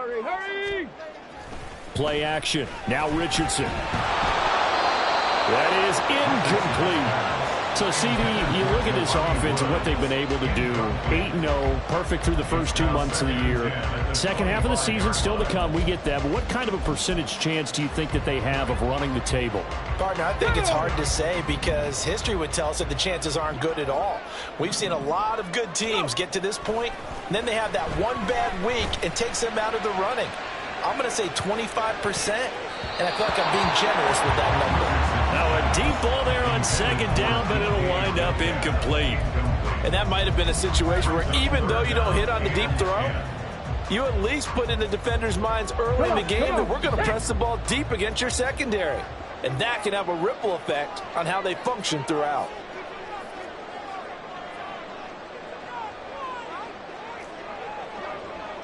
Hurry, hurry! Play action. Now Richardson. That is incomplete. So, CD, you look at this offense and what they've been able to do. 8-0, perfect through the first 2 months of the year. Second half of the season still to come. We get that. But what kind of a percentage chance do you think that they have of running the table? Gardner, I think it's hard to say because history would tell us that the chances aren't good at all. We've seen a lot of good teams get to this point, and then they have that one bad week and takes them out of the running. I'm going to say 25%, and I feel like I'm being generous with that number. Now a deep ball there on second down, but it'll wind up incomplete. And that might have been a situation where even though you don't hit on the deep throw, you at least put in the defenders' minds early in the game that we're going to press the ball deep against your secondary. And that can have a ripple effect on how they function throughout.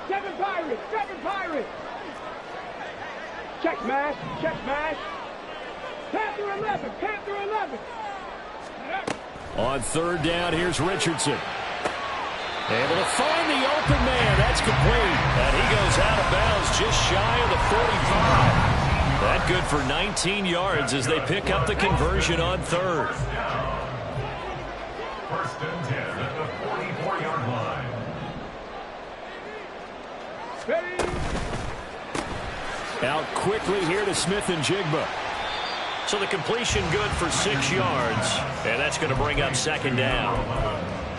Seven Pirates! Check smash! Panther 11! On third down, here's Richardson. Able to find the open man. That's complete. And he goes out of bounds just shy of the 45. That good for 19 yards as they pick up the conversion on third. First and 10 at the 44-yard line. Out quickly here to Smith-Njigba. So the completion good for 6 yards, and that's going to bring up second down.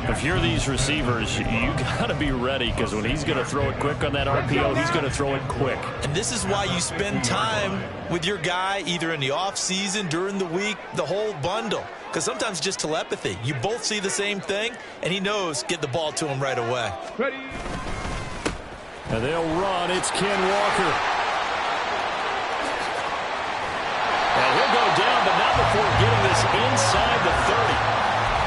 If you're these receivers, you got to be ready because when he's going to throw it quick on that RPO, he's going to throw it quick. And this is why you spend time with your guy either in the offseason, during the week, the whole bundle. Because sometimes just telepathy. You both see the same thing, and he knows get the ball to him right away. Ready? And they'll run. It's Ken Walker. And he'll go down, but not before getting this inside the 30.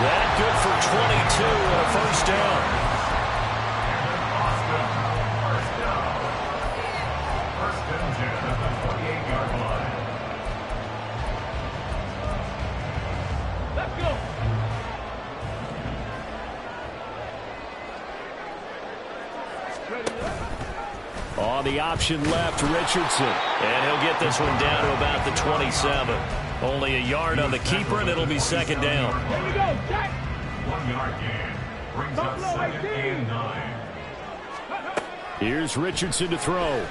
That good for 22 and a first down. First and 10 at the 48-yard line. Let's go! On the option left, Richardson. And he'll get this one down to about the 27. Only a yard on the keeper, and it'll be second down. Here we go, Jack! 1 yard gain. Brings up second and 9. Here's Richardson to throw.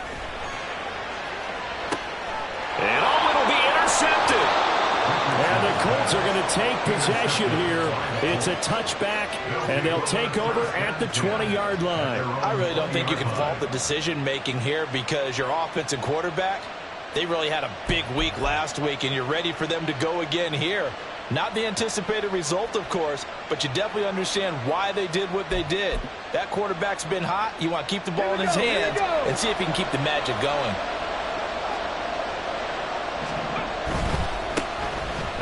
And it'll be intercepted. And the Colts are going to take possession here. It's a touchback, and they'll take over at the 20-yard line. I really don't think you can fault the decision-making here because your offensive quarterback, they really had a big week last week, and you're ready for them to go again here. Not the anticipated result, of course, but you definitely understand why they did what they did. That quarterback's been hot. You want to keep the ball in his hands and see if he can keep the magic going.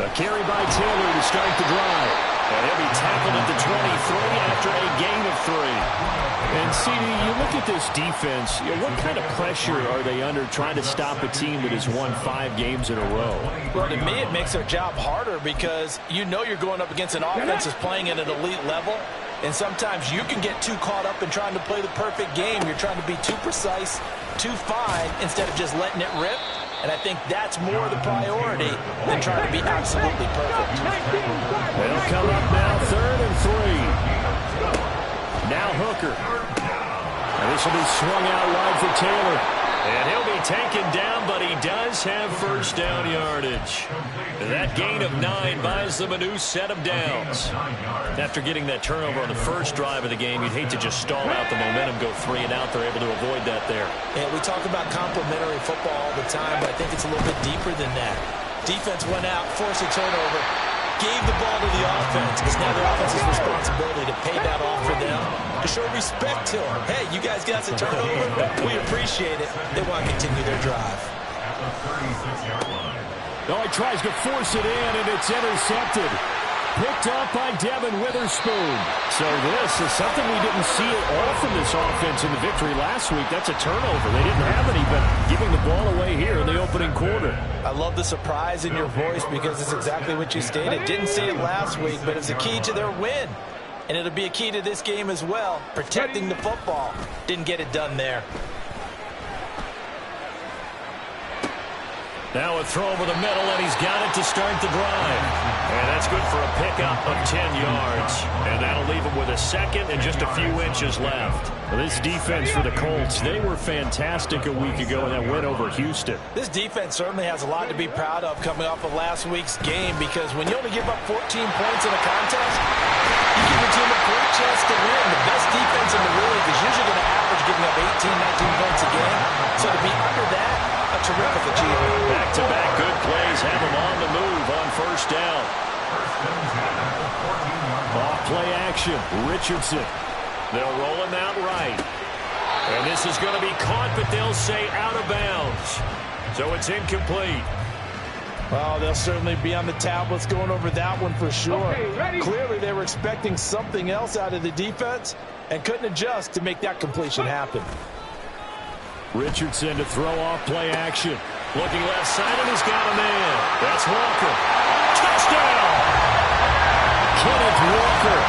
A carry by Taylor to start the drive. And he'll be tackled at the 23 after a gain of 3. And, CD, you look at this defense, what kind of pressure are they under trying to stop a team that has won 5 games in a row? Well, to me, it makes their job harder because you know you're going up against an offense that's playing at an elite level. And sometimes you can get too caught up in trying to play the perfect game. You're trying to be too precise, too fine, instead of just letting it rip. And I think that's more the priority than trying to be absolutely perfect. They'll come up now, 3rd and 3. Now Hooker. And this will be swung out wide for Taylor. And he'll be taken down, but he does have first down yardage. That gain of 9 buys them a new set of downs. After getting that turnover on the first drive of the game, you'd hate to just stall out the momentum, go 3 and out. They're able to avoid that there. And we talk about complementary football all the time, but I think it's a little bit deeper than that. Defense went out, forced a turnover, gave the ball to the offense. It's now the offense's responsibility to pay that off for them, to show respect to them. Hey, you guys got some turnover. We appreciate it. They want to continue their drive. At the 36-yard line. Oh, he tries to force it in, and it's intercepted. Picked up by Devin Witherspoon. So this is something we didn't see at all from this offense in the victory last week. That's a turnover. They didn't have any, but giving the ball away here in the opening quarter. I love the surprise in your voice because it's exactly what you stated. Didn't say it last week, but it's a key to their win. And it'll be a key to this game as well. Protecting the football. Didn't get it done there. Now a throw over the middle, and he's got it to start the drive. And that's good for a pickup of 10 yards. And that'll leave him with a second and just a few inches left. Well, this defense for the Colts, they were fantastic a week ago in that win over Houston. This defense certainly has a lot to be proud of coming off of last week's game, because when you only give up 14 points in a contest, you give your team a great chance to win. The best defense in the league is usually going to average giving up 18, 19 points a game. So to be under that, a terrific achievement. Back-to-back good plays have him on the move on first down. Off play action, Richardson. They'll roll him out right. And this is going to be caught, but they'll say out of bounds. So it's incomplete. Well, they'll certainly be on the tablets going over that one for sure. Okay, ready? Clearly they were expecting something else out of the defense and couldn't adjust to make that completion happen. Richardson to throw off play action. Looking left side, and he's got a man. That's Walker. Touchdown! Kenneth Walker.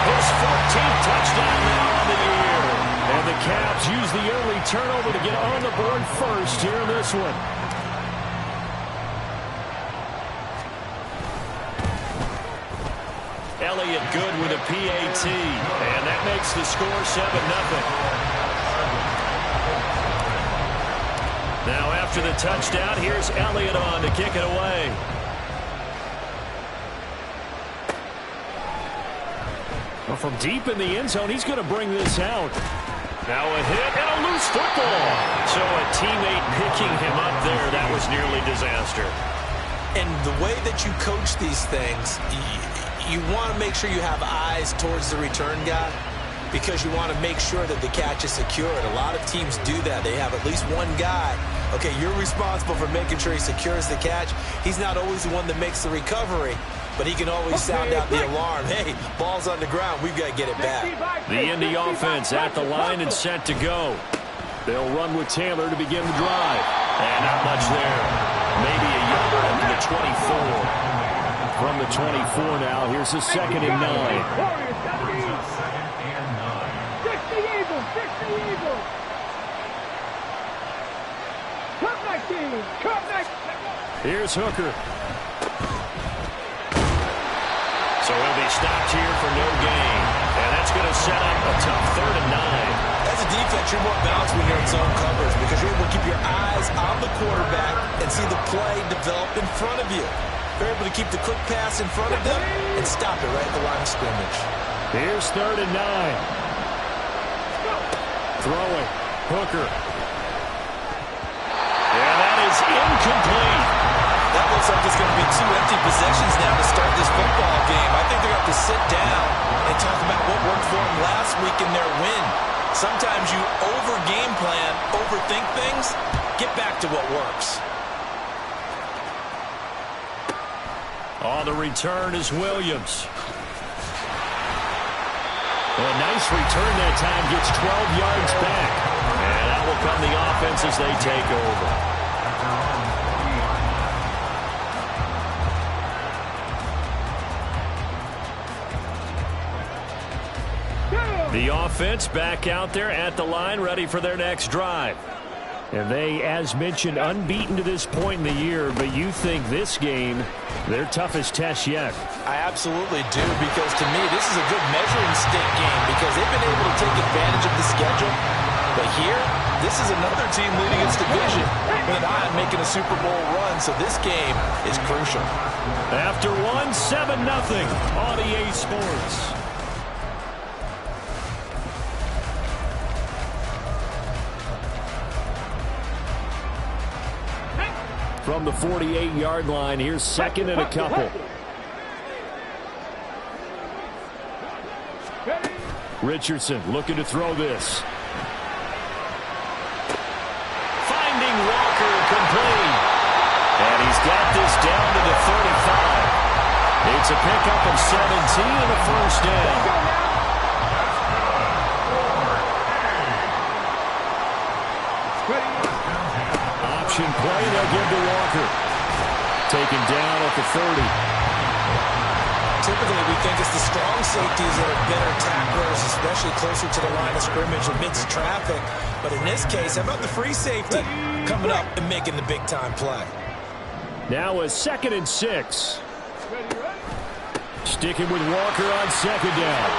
His 14th touchdown now on the year. And the Cavs use the early turnover to get on the board first here in this one. Elliott good with a PAT. And that makes the score 7-0. Now after the touchdown, here's Elliott on to kick it away. Well, from deep in the end zone, he's going to bring this out. Now a hit and a loose football. So a teammate picking him up there, that was nearly disaster. And the way that you coach these things, you want to make sure you have eyes towards the return guy, because you want to make sure that the catch is secured. A lot of teams do that. They have at least one guy. Okay, you're responsible for making sure he secures the catch. He's not always the one that makes the recovery, but he can always sound out the alarm. Hey, ball's on the ground. We've got to get it back. The Indy offense at the line and set to go. They'll run with Taylor to begin the drive. And not much there. Maybe a yard up to the 24. From the 24 now, here's a 2nd and 9. Warriors, 6 the Eagles, 6 the Eagles. Come back, team, come back. Here's Hooker. So he'll be stopped here for no gain. And that's going to set up a tough 3rd and 9. As a defense, you're more balanced when you're in zone coverage, because you're able to keep your eyes on the quarterback and see the play develop in front of you. You're able to keep the quick pass in front of them and stop it right at the line of scrimmage. Here's 3rd and 9. Throwing. Hooker. And that is incomplete. That looks like there's going to be 2 empty possessions now to start this football game. I think they're going to have to sit down and talk about what worked for them last week in their win. Sometimes you over-game plan, overthink things. Get back to what works. On the return is Williams. A nice return that time, gets 12 yards back. And that will come the offense as they take over. The offense back out there at the line, ready for their next drive. And they, as mentioned, unbeaten to this point in the year, but you think this game, their toughest test yet. I absolutely do, because to me, this is a good measuring stick game, because they've been able to take advantage of the schedule. But here, this is another team leading its division with an eye on making a Super Bowl run, so this game is crucial. After 7-0 on EA Sports. From the 48-yard line, here's 2nd and a couple. Richardson looking to throw this. Finding Walker complete. And he's got this down to the 35. It's a pickup of 17 and a first down. Option play, they'll give to Walker. Taken down at the 30. Typically, we think it's the strong safeties that are better tacklers, especially closer to the line of scrimmage amidst traffic. But in this case, how about the free safety coming up and making the big-time play? Now a 2nd and 6. Sticking with Walker on 2nd down.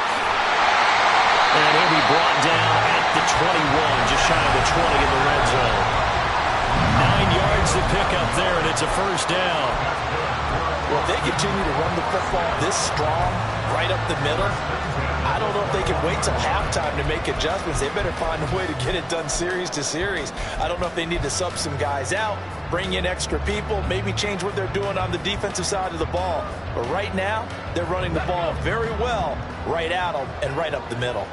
And he'll be brought down at the 21, just shy of the 20 in the red zone. 9 yards to pick up there, and it's a 1st down. Well, if they continue to run the football this strong, right up the middle, I don't know if they can wait till halftime to make adjustments. They better find a way to get it done series to series. I don't know if they need to sub some guys out, bring in extra people, maybe change what they're doing on the defensive side of the ball. But right now, they're running the ball very well right out and right up the middle.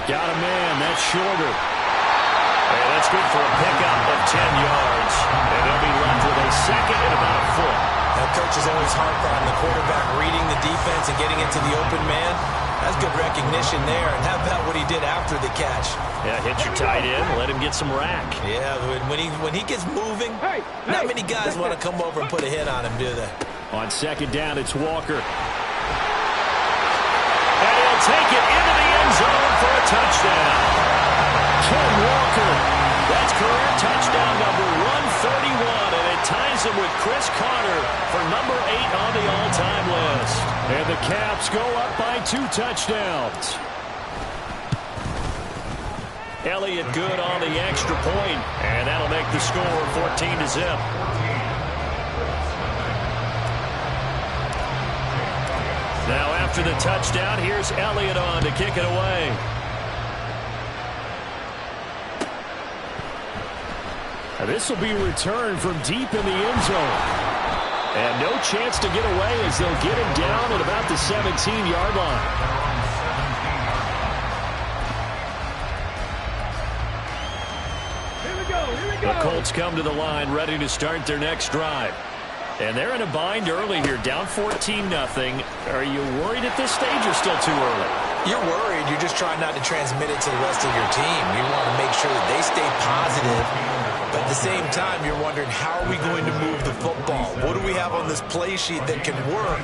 Got a man. That's shorter. And that's good for a pickup of 10 yards. And they'll be left with a 2nd and about a foot. Now, coach is always harp on the quarterback reading the defense and getting into the open man. That's good recognition there. And how about what he did after the catch? Yeah, hit your tight end, let him get some rack. Yeah, when he gets moving, not many guys want to come over and put a hit on him, do they? On 2nd down, it's Walker. And he'll take it into the end zone for a touchdown. Ken Walker. That's career touchdown number 131, and it ties him with Chris Carter for number 8 on the all-time list. And the Caps go up by 2 touchdowns. Elliott good on the extra point, and that'll make the score 14-0. Now after the touchdown, here's Elliott on to kick it away. This will be returned from deep in the end zone. And no chance to get away as they'll get him down at about the 17-yard line. The Colts come to the line ready to start their next drive. And they're in a bind early here, down 14-0. Are you worried at this stage or still too early? You're worried. You're just trying not to transmit it to the rest of your team. You want to make sure that they stay positive. But at the same time, you're wondering, how are we going to move the football? What do we have on this play sheet that can work?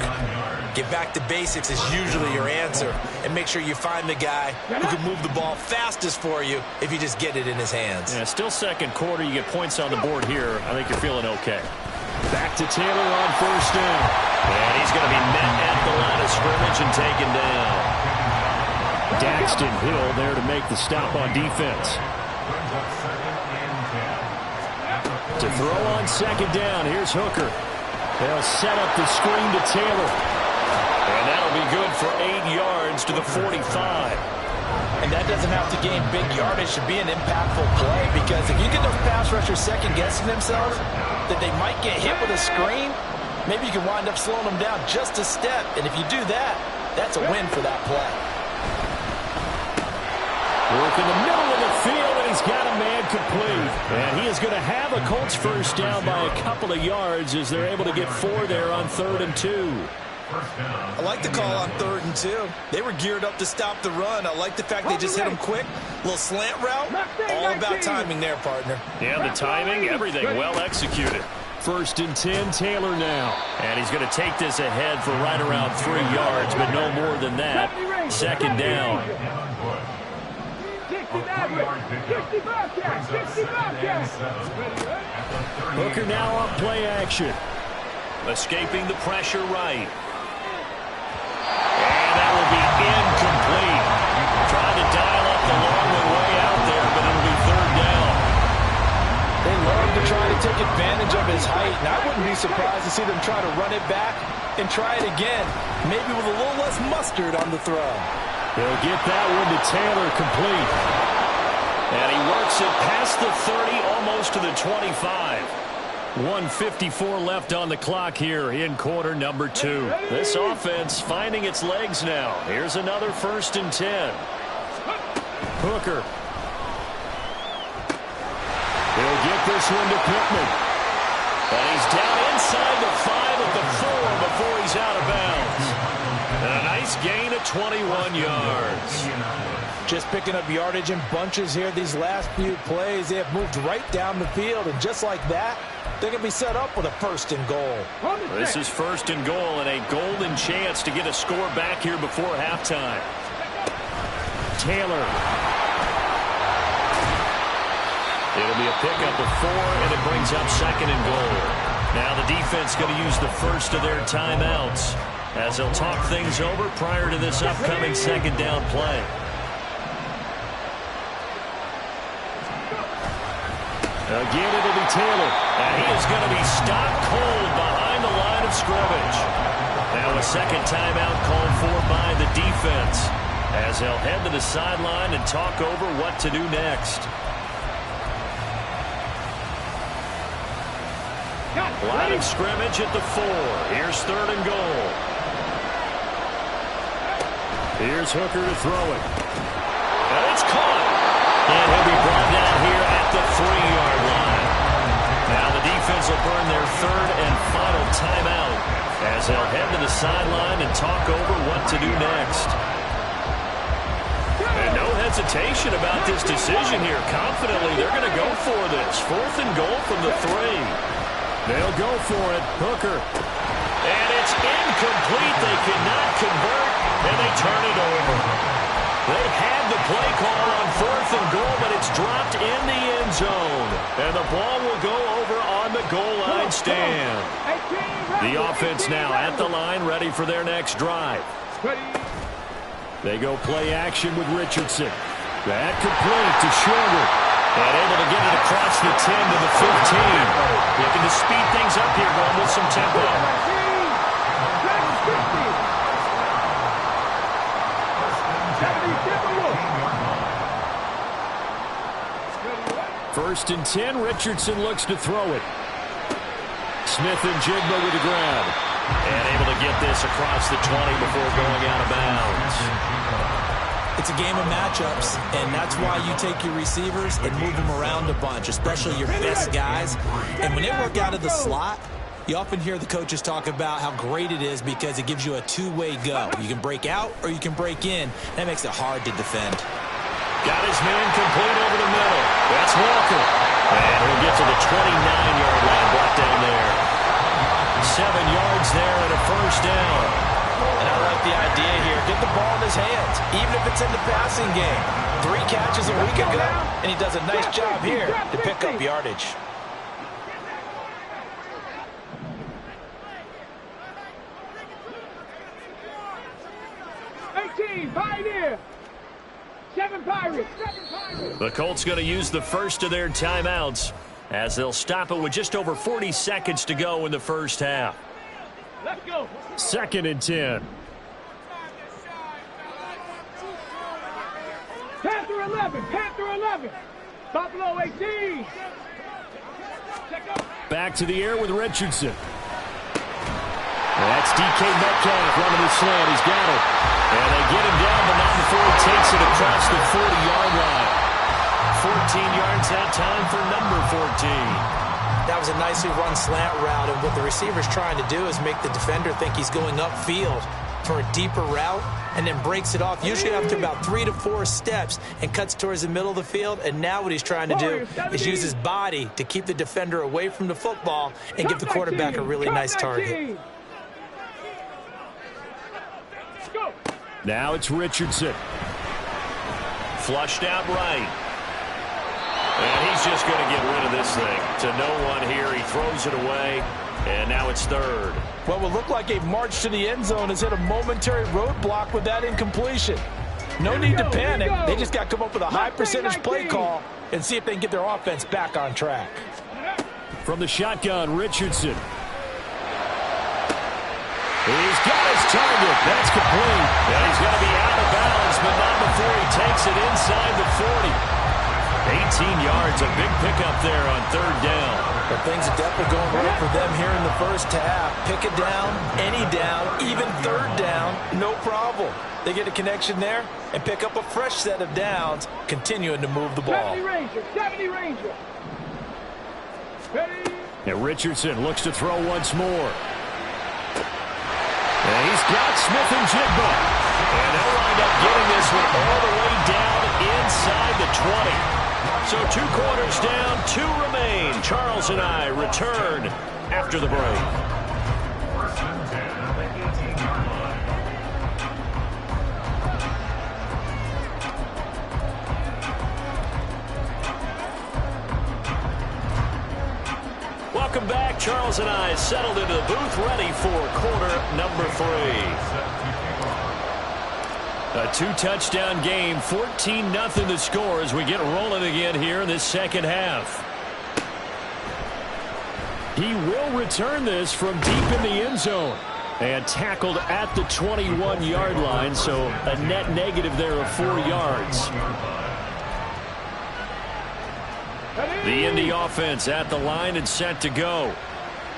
Get back to basics is usually your answer. And make sure you find the guy who can move the ball fastest for you if you just get it in his hands. Yeah, still 2nd quarter. You get points on the board here. I think you're feeling okay. Back to Taylor on 1st down. And he's going to be met at the line of scrimmage and taken down. Daxton Hill there to make the stop on defense. To throw on 2nd down, here's Hooker. They'll set up the screen to Taylor. And that'll be good for 8 yards to the 45. And that doesn't have to gain big yardage to be an impactful play, because if you get those pass rushers second-guessing themselves that they might get hit with a screen, maybe you can wind up slowing them down just a step. And if you do that, that's a win for that play. Work in the middle of the field, and he's got a man complete. And he is going to have a Colts 1st down by a couple of yards as they're able to get 4 there on 3rd and 2. I like the call on 3rd and 2. They were geared up to stop the run. I like the fact they just hit him quick. Little slant route. All about timing there, partner. Yeah, the timing, everything well executed. 1st and 10, Taylor now. And he's going to take this ahead for right around 3 yards, but no more than that. 2nd down. Hooker now on play action. Escaping the pressure right. And that will be incomplete. Trying to dial up the long one way out there, but it'll be 3rd down. They love to try to take advantage of his height, and I wouldn't be surprised to see them try to run it back and try it again, maybe with a little less mustard on the throw. They'll get that one to Taylor, complete. And he works it past the 30, almost to the 25. 1:54 left on the clock here in quarter number 2. This offense finding its legs now. Here's another 1st and 10. Hooker. He'll get this one to Pittman. And he's down inside the 5 at the 4 before he's out of bounds. And a nice gain of 21 yards. Just picking up yardage in bunches here these last few plays. They have moved right down the field, and just like that, they're going to be set up with a 1st and goal. This is 1st and goal and a golden chance to get a score back here before halftime. Taylor. It'll be a pickup of 4, and it brings up 2nd and goal. Now the defense going to use the first of their timeouts as they'll talk things over prior to this upcoming 2nd down play. Again, it'll be Taylor. And he is going to be stopped cold behind the line of scrimmage. Now a 2nd timeout called for by the defense as they'll head to the sideline and talk over what to do next. Line of scrimmage at the 4. Here's 3rd and goal. Here's Hooker to throw it. And it's caught. And he'll be brought down here at the 3-yard line. Now the defense will burn their 3rd and final timeout as they'll head to the sideline and talk over what to do next. And no hesitation about this decision here. Confidently, they're going to go for this. 4th and goal from the 3. They'll go for it. Hooker. And it's incomplete. They cannot convert, and they turn it over. They had the play call on 4th and goal, but it's dropped in the end zone. And the ball will go over on the goal line stand. The offense now at the line, ready for their next drive. They go play action with Richardson. That complete to Shorter. And able to get it across the 10 to the 15. Looking to speed things up here, going with some tempo. First and 10, Richardson looks to throw it. Smith and Jigba with the grab. And able to get this across the 20 before going out of bounds. It's a game of matchups, and that's why you take your receivers and move them around a bunch, especially your best guys. And when they work out of the slot, you often hear the coaches talk about how great it is because it gives you a two-way go. You can break out or you can break in. That makes it hard to defend. Got his man complete over the middle. That's Walker. And he'll get to the 29-yard line, brought down there. 7 yards there and a first down. And I like the idea here. Get the ball in his hands, even if it's in the passing game. 3 catches a week ago, and he does a nice job here to pick up yardage. Pioneer. 7 Pirates. The Colts going to use the first of their timeouts as they'll stop it with just over 40 seconds to go in the first half. Let's go. 2nd and 10. Panther 11. Panther 11. Buffalo 18. Back to the air with Richardson. That's DK Metcalf running the slant. He's got it. And they get him down, but not before he takes it across the 40-yard line. 14 yards that time for number 14. That was a nicely run slant route, and what the receiver's trying to do is make the defender think he's going upfield for a deeper route and then breaks it off, usually after about 3 to 4 steps, and cuts towards the middle of the field. And now what he's trying to do is use his body to keep the defender away from the football and give the quarterback a really nice target. Now it's Richardson. Flushed out right. And he's just going to get rid of this thing. To no one here. He throws it away. And now it's 3rd. What will look like a march to the end zone has hit a momentary roadblock with that incompletion. No need to panic. They just got to come up with a high percentage play call and see if they can get their offense back on track. From the shotgun, Richardson. He's got his target. That's complete. And he's going to be out of bounds, but not before he takes it inside the 40. 18 yards, a big pickup there on 3rd down. But things are definitely going right for them here in the first half. Pick it down, any down, even 3rd down, no problem. They get a connection there and pick up a fresh set of downs, continuing to move the ball. 70 Ranger, 70 Ranger. Ready? And Richardson looks to throw once more. And he's got Smith and Jigba. And they'll wind up getting this one all the way down inside the 20. So 2 quarters down, 2 remain. Charles and I return after the break. welcome back. Charles and I settled into the booth ready for quarter number 3. A 2-touchdown game, 14-0 the score as we get rolling again here in this second half. He will return this from deep in the end zone. And tackled at the 21-yard line, so a net negative there of 4 yards. The Indy offense at the line and set to go.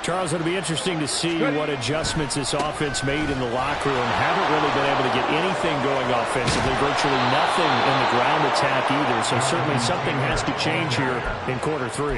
Charles, it'll be interesting to see what adjustments this offense made in the locker room. Haven't really been able to get anything going offensively. Virtually nothing in the ground attack either. So certainly something has to change here in quarter 3.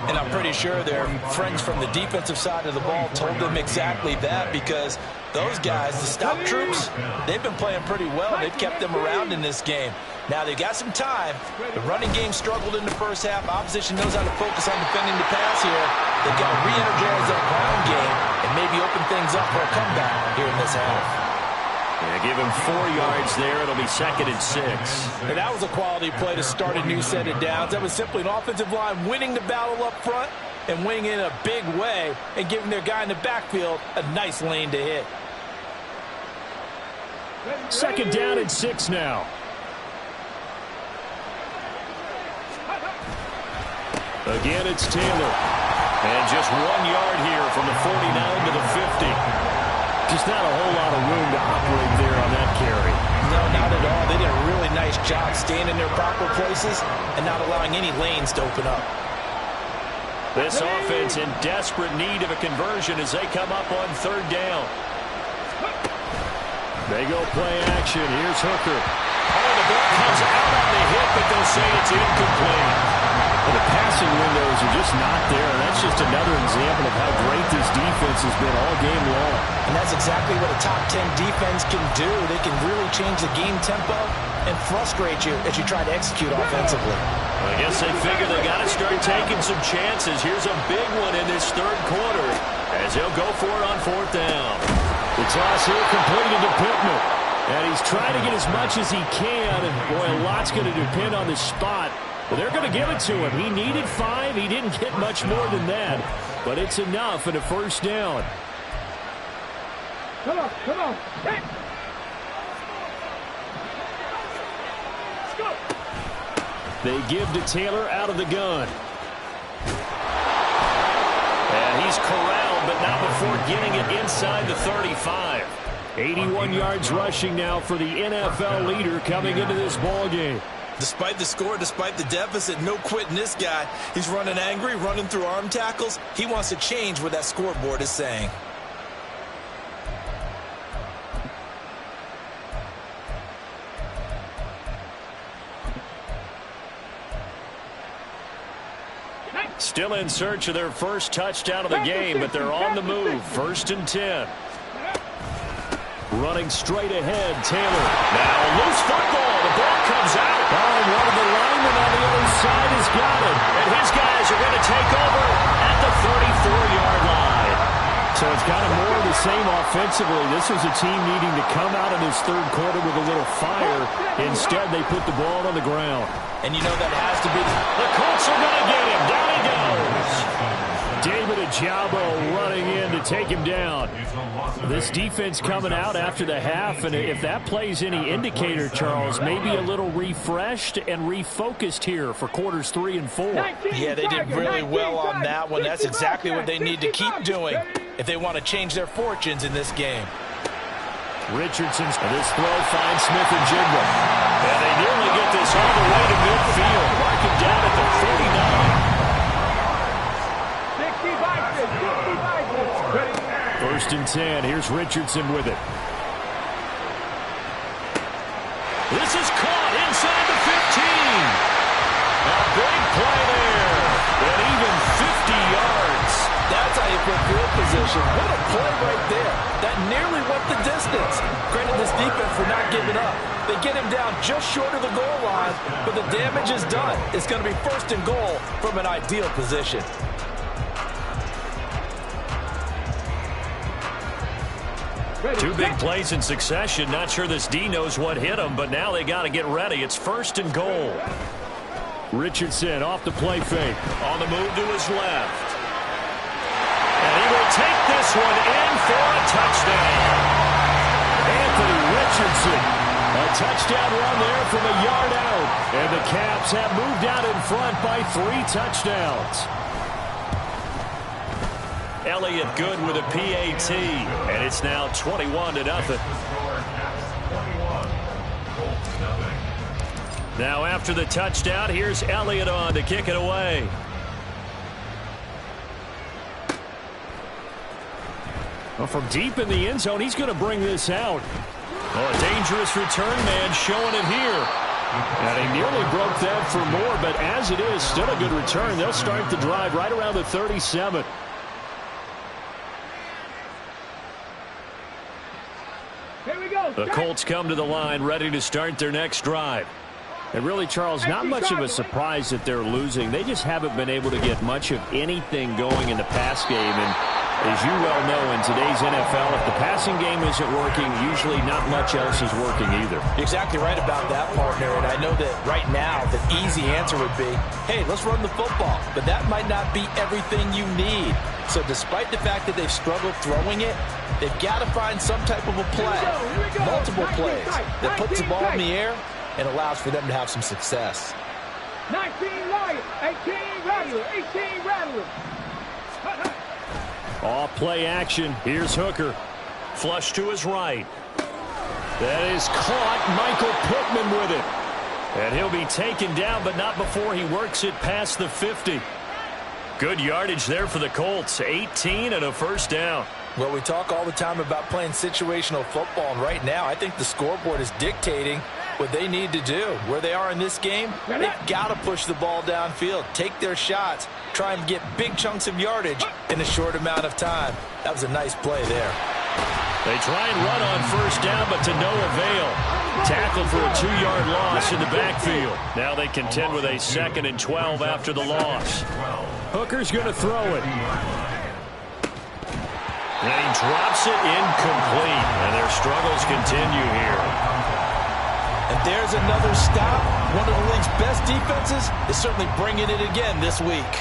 And I'm pretty sure their friends from the defensive side of the ball told them exactly that, because those guys, the stout troops, they've been playing pretty well. They've kept them around in this game. Now they've got some time. The running game struggled in the first half. Opposition knows how to focus on defending the pass here. They've got to re-energize that ground game and maybe open things up for a comeback here in this half. Yeah, give him 4 yards there. It'll be 2nd and 6. And that was a quality play to start a new set of downs. That was simply an offensive line winning the battle up front and winning in a big way and giving their guy in the backfield a nice lane to hit. 2nd down and 6 now. Again, it's Taylor. And just 1 yard here from the 49 to the 50. Just not a whole lot of room to operate there on that carry. No, not at all. They did a really nice job staying in their proper places and not allowing any lanes to open up. This offense in desperate need of a conversion as they come up on 3rd down. They go play action. Here's Hooker. Oh, the ball comes out on the hit, but they'll say it's incomplete. Well, the passing windows are just not there, and that's just another example of how great this defense has been all game long. And that's exactly what a top 10 defense can do. They can really change the game tempo and frustrate you as you try to execute offensively. Well, I guess they figure they got to start taking some chances. Here's a big one in this 3rd quarter as they'll go for it on 4th down. The toss here completed to Pittman. And he's trying to get as much as he can. And boy, a lot's going to depend on the spot. But they're going to give it to him. He needed 5. He didn't get much more than that. But it's enough in a 1st down. Come on, come on. Hey. Let's go. They give to Taylor out of the gun. And he's corralled, but not before getting it inside the 35. 81 yards rushing now for the NFL leader coming into this ball game. Despite the score, despite the deficit, no quitting this guy. He's running angry, running through arm tackles. He wants to change what that scoreboard is saying. Still in search of their first touchdown of the game, but they're on the move. 1st and 10. Running straight ahead, Taylor. Now a loose football. The ball comes out. Oh, one of the linemen on the other side has got it. And his guys are going to take over at the 34-yard line. So it's kind of more of the same offensively. This was a team needing to come out in this 3rd quarter with a little fire. Instead, they put the ball on the ground. And you know that has to be the Colts are going to get him. Down he goes. David Ojabo running in to take him down. This defense coming out after the half, and if that plays any indicator, Charles, maybe a little refreshed and refocused here for quarters 3 and 4. Yeah, they did really well on that one. That's exactly what they need to keep doing if they want to change their fortunes in this game. Richardson's this throw finds Smith and Jigba. And they nearly get this all the way to midfield. Mark him down at the 49. 1st and 10. Here's Richardson with it. This is caught inside the 15. A big play there. And even 50 yards. That's how you put field position. What a play right there. That nearly went the distance. Credit this defense for not giving up. They get him down just short of the goal line, but the damage is done. It's going to be 1st and goal from an ideal position. Two big plays in succession. Not sure this D knows what hit him, but now they got to get ready. It's 1st and goal. Richardson off the play fake. On the move to his left. will take this one in for a touchdown. Anthony Richardson. A touchdown run there from a yard out. And the Caps have moved out in front by 3 touchdowns. Elliott good with a PAT. And it's now 21-0. Now after the touchdown, here's Elliott on to kick it away. Well, from deep in the end zone, he's going to bring this out. Oh, a dangerous return man showing it here. And he nearly broke that for more, but as it is, still a good return. They'll start the drive right around the 37. Here we go. The Colts come to the line ready to start their next drive. And really, Charles, not much of a surprise that they're losing. They just haven't been able to get much of anything going in the pass game. And as you well know, in today's NFL, if the passing game isn't working, usually not much else is working either. You're exactly right about that, partner. And I know that right now the easy answer would be, hey, let's run the football. But that might not be everything you need. So despite the fact that they've struggled throwing it, they've got to find some type of a play, multiple plays, that puts the ball in the air and allows for them to have some success. 19 Lions, 18 Rattlers, 18 Rattlers. Off play action. Here's Hooker. Flush to his right. That is caught. Michael Pittman with it. And he'll be taken down, but not before he works it past the 50. Good yardage there for the Colts. 18 and a first down. Well, we talk all the time about playing situational football, and right now I think the scoreboard is dictating what they need to do. Where they are in this game, they've got to push the ball downfield, take their shots, try and get big chunks of yardage in a short amount of time. That was a nice play there. They try and run on first down, but to no avail. Tackled for a 2-yard loss in the backfield. Now they contend with a 2nd and 12 after the loss. Hooker's going to throw it. And he drops it incomplete. And their struggles continue here. And there's another stop. One of the league's best defenses is certainly bringing it again this week.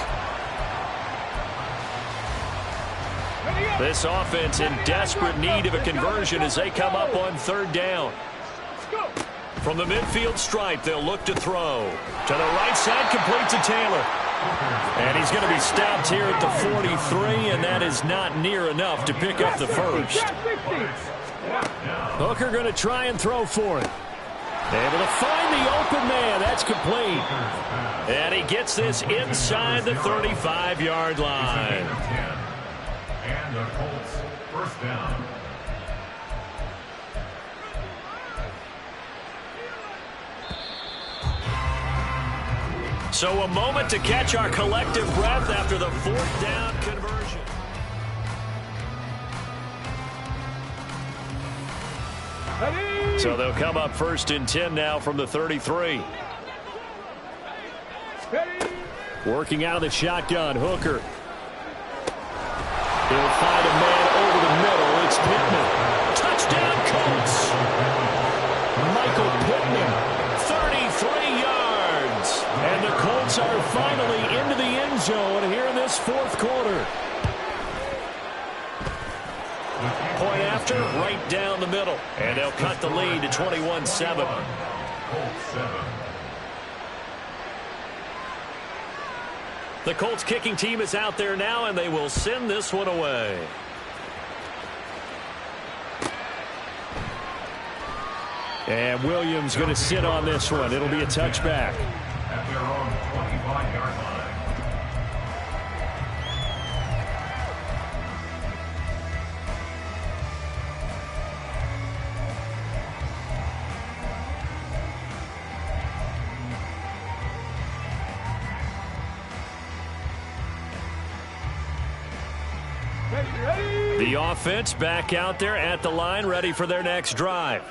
This offense in desperate need of a conversion as they come up on 3rd down. From the midfield stripe, they'll look to throw. To the right side, complete to Taylor. And he's going to be stopped here at the 43, and that is not near enough to pick up the first. Hooker going to try and throw for it. Able to find the open man. That's complete. And he gets this inside the 35-yard line. And the Colts first down. So a moment to catch our collective breath after the 4th down conversion. So they'll come up 1st and 10 now from the 33. Working out of the shotgun, Hooker. He'll find a man over the middle. It's Pittman. Touchdown, Colts. Michael Pittman. 33 yards. And the Colts are finally into the end zone here in this 4th quarter. Point after, right down the middle. And they'll cut the lead to 21-7. The Colts kicking team is out there now, and they will send this one away. And Williams going to sit on this one. It'll be a touchback. At their own 25-yard line. The offense back out there at the line, ready for their next drive.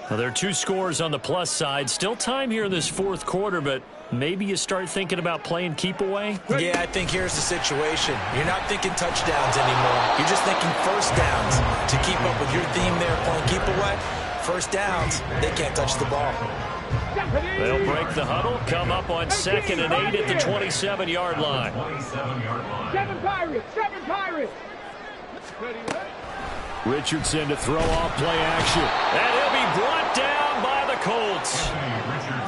Well, there are 2 scores on the plus side. Still time here in this 4th quarter, but maybe you start thinking about playing keep away? Yeah, I think here's the situation. You're not thinking touchdowns anymore. You're just thinking first downs. To keep up with your theme there, playing keep away, first downs, they can't touch the ball. They'll break the huddle, come up on 2nd and 8 at the 27-yard line. 7 Pirates, 7 Pirates. Richardson to throw off play action. And he'll be brought down by the Colts.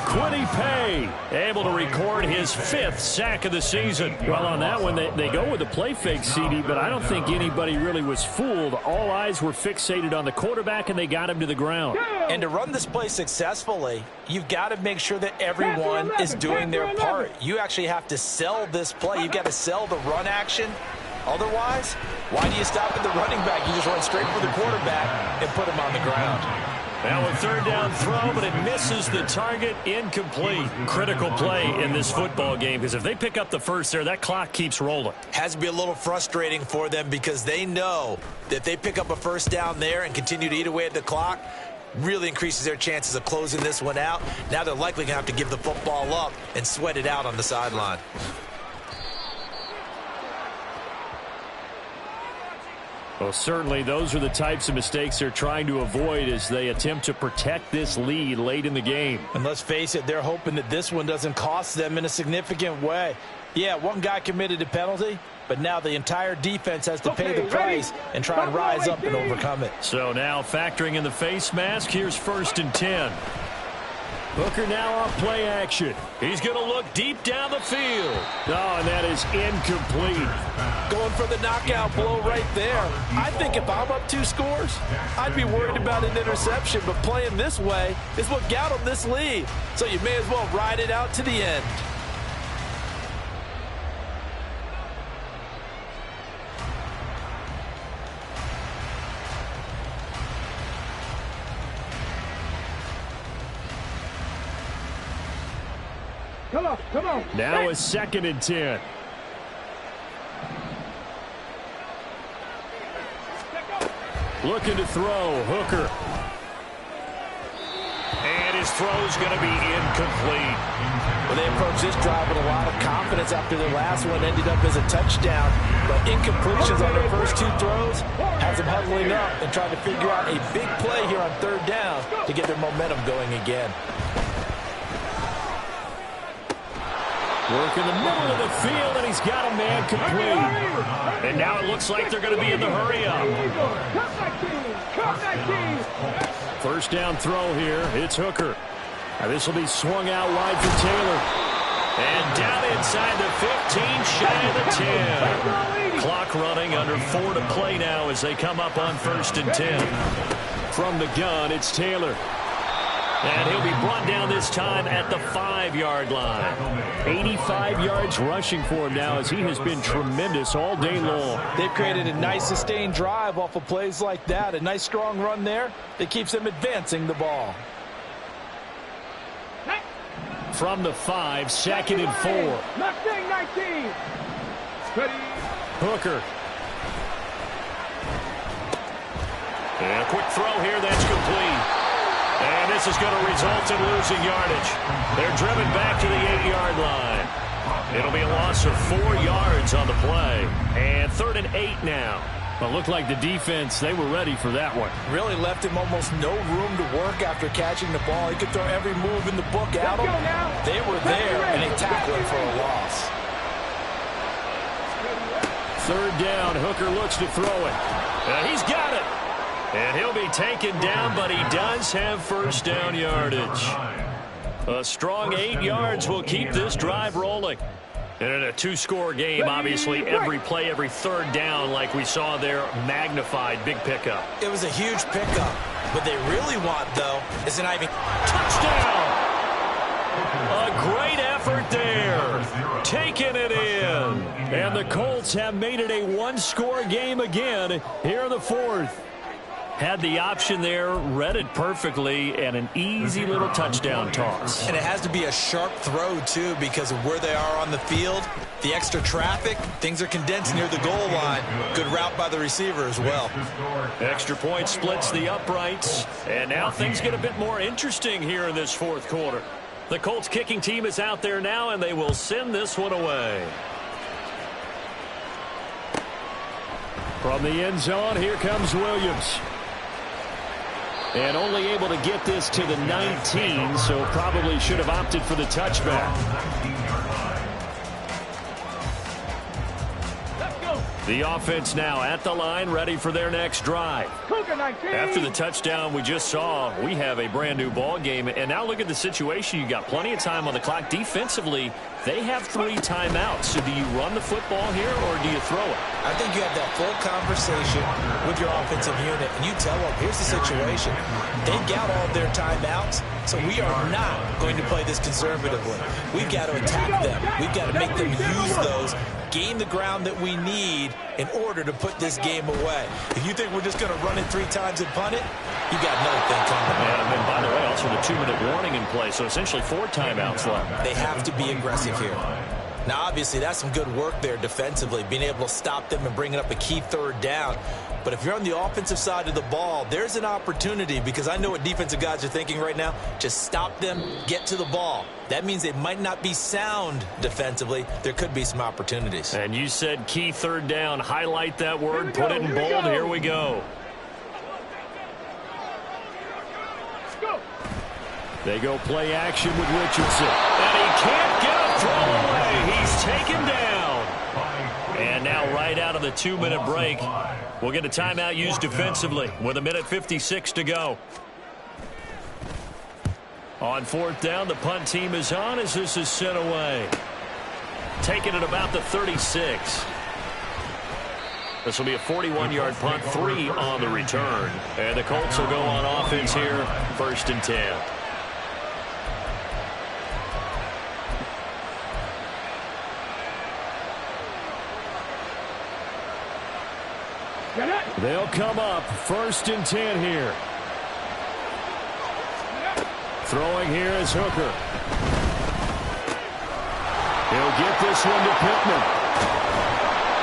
Quiddy Pay able to record his 5th sack of the season. Well, on that one, they go with the play fake, CD, but I don't think anybody really was fooled. All eyes were fixated on the quarterback, and they got him to the ground. And to run this play successfully, you've got to make sure that everyone is doing their part. You actually have to sell this play. You've got to sell the run action. Otherwise, why do you stop at the running back? You just run straight for the quarterback and put him on the ground. Now a 3rd down throw, but it misses the target. Incomplete. Critical play in this football game, because if they pick up the first there, that clock keeps rolling. Has to be a little frustrating for them because they know that if they pick up a first down there and continue to eat away at the clock, really increases their chances of closing this one out. Now they're likely going to have to give the football up and sweat it out on the sideline. Well, certainly those are the types of mistakes they're trying to avoid as they attempt to protect this lead late in the game. And let's face it, they're hoping that this one doesn't cost them in a significant way. Yeah, one guy committed a penalty, but now the entire defense has to pay the price and try and rise up and overcome it. So now factoring in the face mask, here's 1st and 10. Hooker now off play action. He's going to look deep down the field. Oh, and that is incomplete. Going for the knockout blow right there. I think if I'm up 2 scores, I'd be worried about an interception, but playing this way is what got them this lead. So you may as well ride it out to the end. Come on. Now a 2nd and 10. Looking to throw. Hooker. And his throw's going to be incomplete. Well, they approached this drive with a lot of confidence after their last one ended up as a touchdown. But incompletions on their first 2 throws has them huddling up and trying to figure out a big play here on 3rd down to get their momentum going again. Work in the middle of the field, and he's got a man complete. And now it looks like they're going to be in the hurry-up. 1st down throw here. It's Hooker. Now this will be swung out wide for Taylor. And down inside the 15, shy of the 10. Clock running, under 4 to play now as they come up on 1st and 10. From the gun, it's Taylor. And he'll be brought down this time at the 5-yard line. 85 yards rushing for him now as he has been tremendous all day long. They've created a nice sustained drive off of plays like that. A nice strong run there that keeps them advancing the ball. From the 5, 2nd and 4. Mustang 19. Hooker. And a quick throw here, that's complete. And this is going to result in losing yardage. They're driven back to the 8-yard line. It'll be a loss of 4 yards on the play. And 3rd and 8 now. Well, it looked like the defense, they were ready for that one. Really left him almost no room to work after catching the ball. He could throw every move in the book at him. They were there, and they tackled him for a loss. 3rd down, Hooker looks to throw it. He's got it. And he'll be taken down, but he does have 1st down yardage. A strong 8 yards will keep this drive rolling. And in a 2-score game, obviously, every play, every 3rd down, like we saw there, magnified. Big pickup. It was a huge pickup. What they really want, though, is an Ivy touchdown. A great effort there. Taking it in. And the Colts have made it a 1-score game again here in the 4th. Had the option there, read it perfectly, and an easy little touchdown toss. And it has to be a sharp throw, too, because of where they are on the field. The extra traffic, things are condensed near the goal line. Good route by the receiver as well. Extra point splits the uprights. And now things get a bit more interesting here in this 4th quarter. The Colts kicking team is out there now, and they will send this one away. From the end zone, here comes Williams. And only able to get this to the 19, so probably should have opted for the touchback. The offense now at the line, ready for their next drive. After the touchdown we just saw, we have a brand new ball game. And now look at the situation. You got plenty of time on the clock. Defensively, they have 3 timeouts. So do you run the football here or do you throw it? I think you have that full conversation with your offensive unit, and you tell them, here's the situation. They've got all their timeouts, so we are not going to play this conservatively. We've got to attack them. We've got to make them use those, gain the ground that we need in order to put this game away. If you think we're just going to run it 3 times and punt it, you got another thing coming. And by the way, also the 2-minute warning in play, so essentially 4 timeouts left. They have to be aggressive here. Now, obviously, that's some good work there defensively, being able to stop them and bringing up a key 3rd down. But if you're on the offensive side of the ball, there's an opportunity, because I know what defensive guys are thinking right now. Just stop them, get to the ball. That means they might not be sound defensively. There could be some opportunities. And you said key 3rd down. Highlight that word, put it in bold. Here we go. They go play action with Richardson. And he can't get a throw away. He's taken down. And now right out of the 2-minute break, we'll get a timeout used defensively with 1:56 to go. On 4th down, the punt team is on as this is sent away. Taking it about the 36. This will be a 41-yard punt, 3 on the return. And the Colts will go on offense here, 1st and 10. They'll come up 1st and 10 here. Throwing here is Hooker. He'll get this one to Pittman.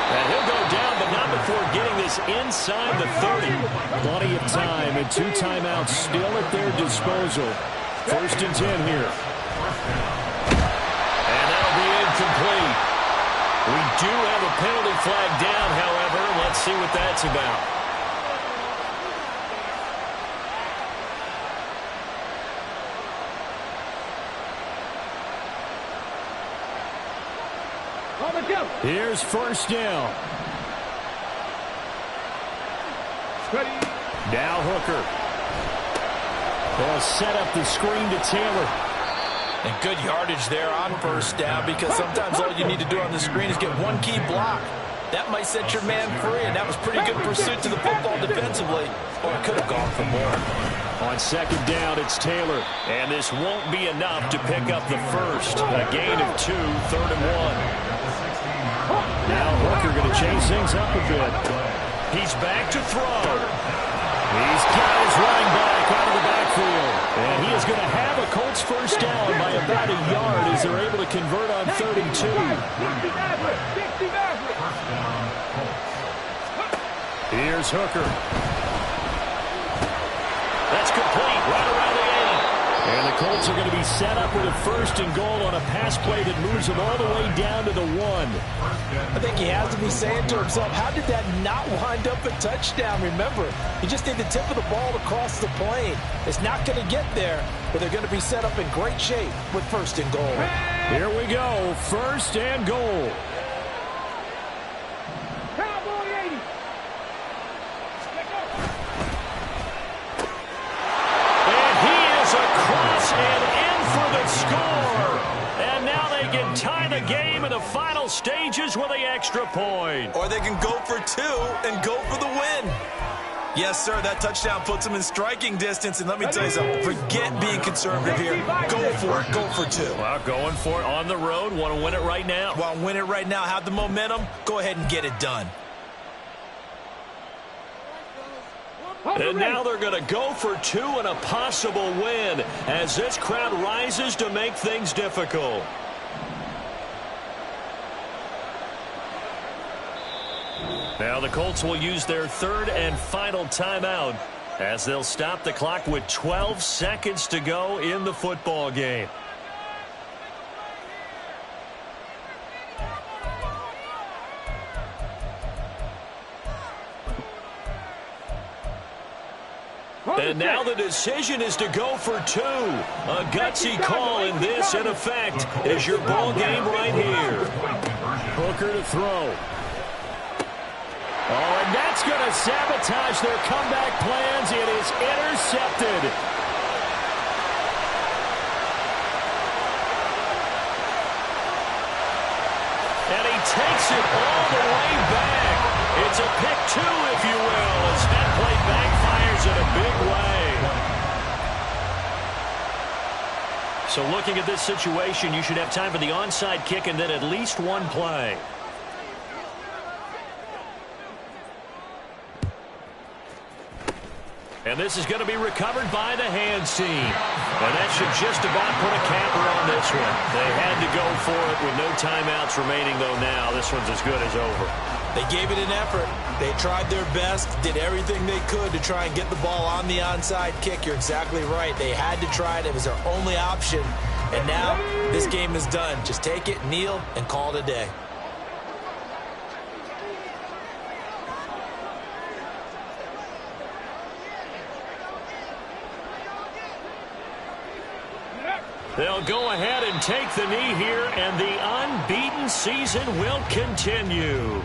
And he'll go down, but not before getting this inside the 30. Plenty of time and 2 timeouts still at their disposal. 1st and 10 here. And that'll be incomplete. We do have a penalty flag down, however. Let's see what that's about. Here's 1st down. Now Hooker. They'll set up the screen to Taylor. And good yardage there on 1st down, because sometimes all you need to do on the screen is get one key block. That might set your man free, and that was pretty good pursuit to the football defensively. Or it could have gone for more. On 2nd down, it's Taylor. And this won't be enough to pick up the 1st. A gain of 2, 3rd and 1. Now Hooker going to change things up a bit. He's back to throw. He's got his running back out of the backfield. And he is going to have a Colts 1st down by about a yard as they're able to convert on 3rd and 2. Here's Hooker. That's complete right around the 8. And the Colts are going to be set up with a 1st and goal on a pass play that moves them all the way down to the 1. I think he has to be saying to himself, how did that not wind up a touchdown? Remember, you just need the tip of the ball to cross the plane. It's not going to get there, but they're going to be set up in great shape with 1st and goal. Here we go, 1st and goal. And in for the score. And now they can tie the game in the final stages with the extra point. Or they can go for 2 and go for the win. Yes, sir, that touchdown puts them in striking distance. And let me tell you something, forget being conservative here. Go for it. Go for 2. Well, going for it on the road. Want to win it right now. Want to win it right now. Have the momentum. Go ahead and get it done. And now they're going to go for 2 and a possible win as this crowd rises to make things difficult. Now the Colts will use their 3rd and final timeout as they'll stop the clock with 12 seconds to go in the football game. And now the decision is to go for 2. A gutsy call in this, in effect, is your ball game right here. Hooker to throw. Oh, and that's going to sabotage their comeback plans. It is intercepted. And he takes it all the way back. It's a pick two, if you will, as that play backfires in a big way. So looking at this situation, you should have time for the onside kick and then at least one play. And this is going to be recovered by the hands team. And that should just about put a capper on this one. They had to go for it with no timeouts remaining, though now this one's as good as over. They gave it an effort. They tried their best, did everything they could to try and get the ball on the onside kick. You're exactly right. They had to try it. It was their only option. And now this game is done. Just take it, kneel, and call it a day. They'll go ahead and take the knee here, and the unbeaten season will continue.